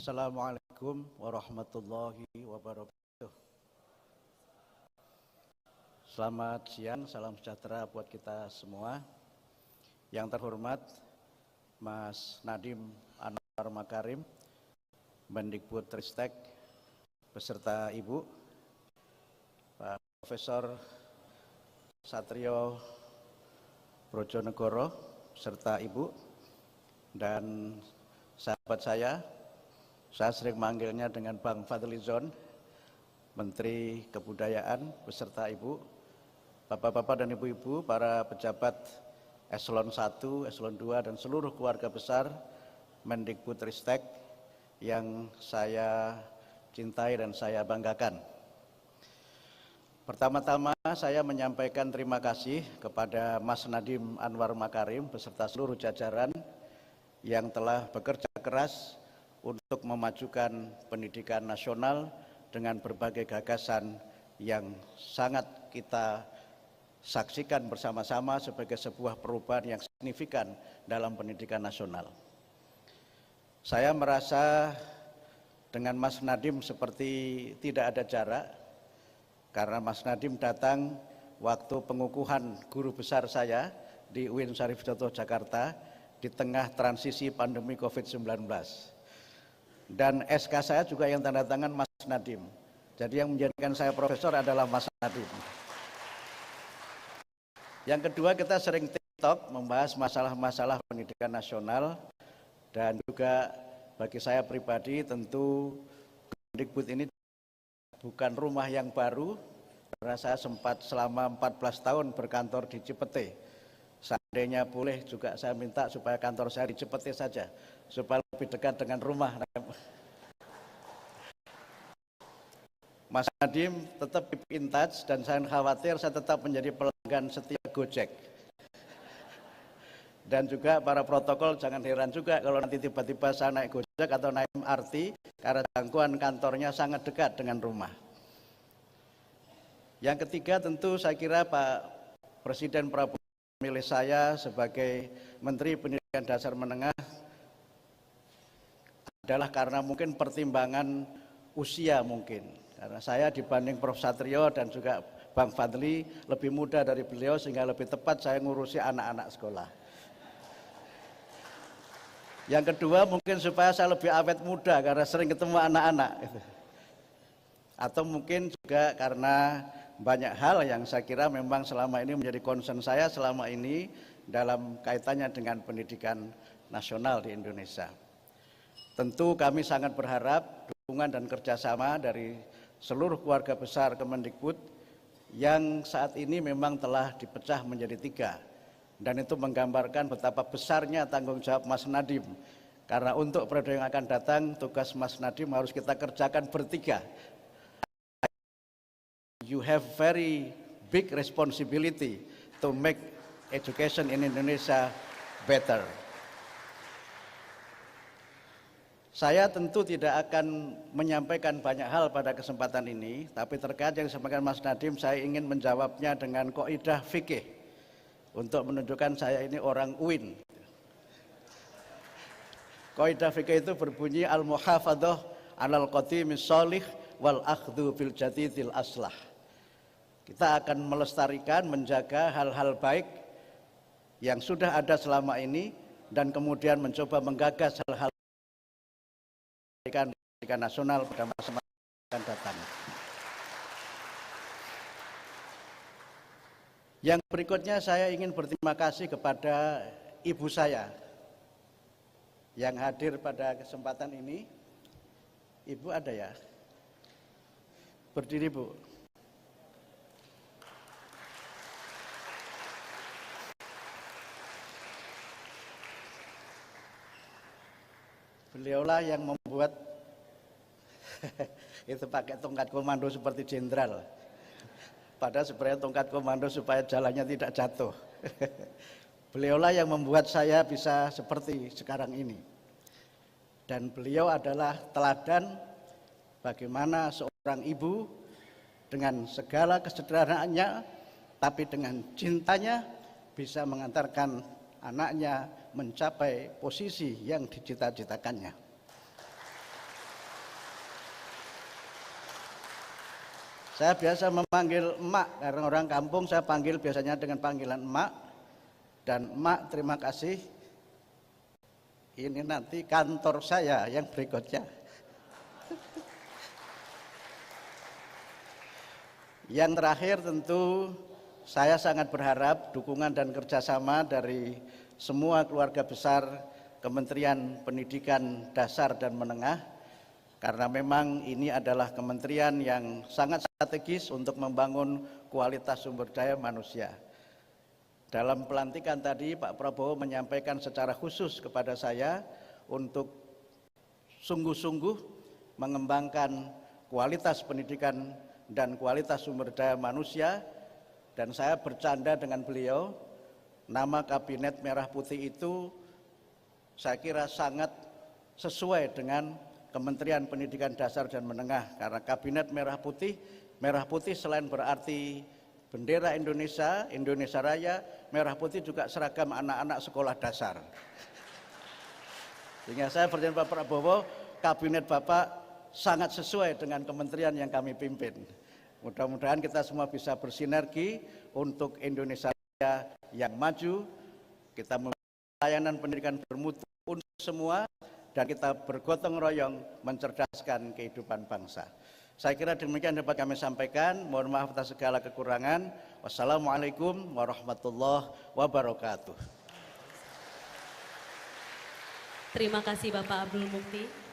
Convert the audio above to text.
Assalamualaikum warahmatullahi wabarakatuh. Selamat siang, salam sejahtera buat kita semua. Yang terhormat Mas Nadiem Anwar Makarim, Mendikbudristek, beserta Ibu, Pak Profesor Satrio Brojonegoro, serta Ibu, dan sahabat saya sering manggilnya dengan Bang Fadlizon, Menteri Kebudayaan beserta Ibu, Bapak-bapak dan Ibu-ibu, para pejabat Eselon 1, Eselon 2, dan seluruh keluarga besar Mendikbudristek yang saya cintai dan saya banggakan. Pertama-tama saya menyampaikan terima kasih kepada Mas Nadiem Anwar Makarim beserta seluruh jajaran yang telah bekerja keras untuk memajukan pendidikan nasional dengan berbagai gagasan yang sangat kita saksikan bersama-sama sebagai sebuah perubahan yang signifikan dalam pendidikan nasional. Saya merasa dengan Mas Nadiem seperti tidak ada jarak, karena Mas Nadiem datang waktu pengukuhan guru besar saya di UIN Syarif Hidayatullah Jakarta di tengah transisi pandemi COVID-19. Dan SK saya juga yang tanda tangan Mas Nadiem. Jadi yang menjadikan saya profesor adalah Mas Nadiem. Yang kedua, kita sering TikTok membahas masalah-masalah pendidikan nasional, dan juga bagi saya pribadi tentu Kemendikbud ini bukan rumah yang baru, karena saya sempat selama 14 tahun berkantor di Cipete. Seandainya boleh juga saya minta supaya kantor saya di Cipete saja, supaya lebih dekat dengan rumah. Mas Nadiem tetap keep in touch, dan saya khawatir saya tetap menjadi pelanggan setia Gojek. Dan juga para protokol jangan heran juga kalau nanti tiba-tiba saya naik Gojek atau naik MRT, karena jangkauan kantornya sangat dekat dengan rumah. Yang ketiga, tentu saya kira Pak Presiden Prabowo memilih saya sebagai Menteri Pendidikan Dasar Menengah adalah karena mungkin pertimbangan usia mungkin. Karena saya dibanding Prof. Satrio dan juga Bang Fadli lebih muda dari beliau, sehingga lebih tepat saya ngurusi anak-anak sekolah. Yang kedua, mungkin supaya saya lebih awet muda karena sering ketemu anak-anak. Atau mungkin juga karena banyak hal yang saya kira memang selama ini menjadi concern saya selama ini dalam kaitannya dengan pendidikan nasional di Indonesia. Tentu kami sangat berharap dukungan dan kerjasama dari seluruh keluarga besar Kemendikbud yang saat ini memang telah dipecah menjadi 3, dan itu menggambarkan betapa besarnya tanggung jawab Mas Nadiem, karena untuk periode yang akan datang tugas Mas Nadiem harus kita kerjakan bertiga. You have very big responsibility to make education in Indonesia better. Saya tentu tidak akan menyampaikan banyak hal pada kesempatan ini, tapi terkait yang disampaikan Mas Nadiem, saya ingin menjawabnya dengan kaidah fikih untuk menunjukkan saya ini orang UIN. Kaidah fikih itu berbunyi al-muhafadzah 'alal qadimis sholih wal akhdhu bil jadidil aslah. Kita akan melestarikan, menjaga hal-hal baik yang sudah ada selama ini, dan kemudian mencoba menggagas hal-hal pendidikan nasional pada masa akan datang. Yang berikutnya, saya ingin berterima kasih kepada ibu saya yang hadir pada kesempatan ini. Ibu ada ya? Berdiri, Bu. Beliaulah yang membuat itu pakai tongkat komando seperti jenderal. Padahal sebenarnya tongkat komando supaya jalannya tidak jatuh. Beliaulah yang membuat saya bisa seperti sekarang ini. Dan beliau adalah teladan bagaimana seorang ibu dengan segala kesederhanaannya, tapi dengan cintanya bisa mengantarkan anaknya mencapai posisi yang dicita-citakannya. Saya biasa memanggil emak, karena orang kampung saya panggil biasanya dengan panggilan emak. Dan emak, terima kasih. Ini nanti kantor saya yang berikutnya. Yang terakhir tentu saya sangat berharap dukungan dan kerjasama dari semua keluarga besar Kementerian Pendidikan Dasar dan Menengah, karena memang ini adalah kementerian yang sangat strategis untuk membangun kualitas sumber daya manusia. Dalam pelantikan tadi Pak Prabowo menyampaikan secara khusus kepada saya untuk sungguh-sungguh mengembangkan kualitas pendidikan dan kualitas sumber daya manusia, dan saya bercanda dengan beliau, nama Kabinet Merah Putih itu saya kira sangat sesuai dengan Kementerian Pendidikan Dasar dan Menengah, karena Kabinet Merah Putih selain berarti bendera Indonesia, Indonesia Raya, merah putih juga seragam anak-anak sekolah dasar. Sehingga saya percaya Pak Prabowo, Kabinet Bapak sangat sesuai dengan kementerian yang kami pimpin. Mudah-mudahan kita semua bisa bersinergi untuk Indonesia Raya yang maju, kita memberikan layanan pendidikan bermutu untuk semua, dan kita bergotong royong mencerdaskan kehidupan bangsa. Saya kira demikian dapat kami sampaikan. Mohon maaf atas segala kekurangan. Wassalamualaikum warahmatullahi wabarakatuh. Terima kasih Bapak Abdul Mukti.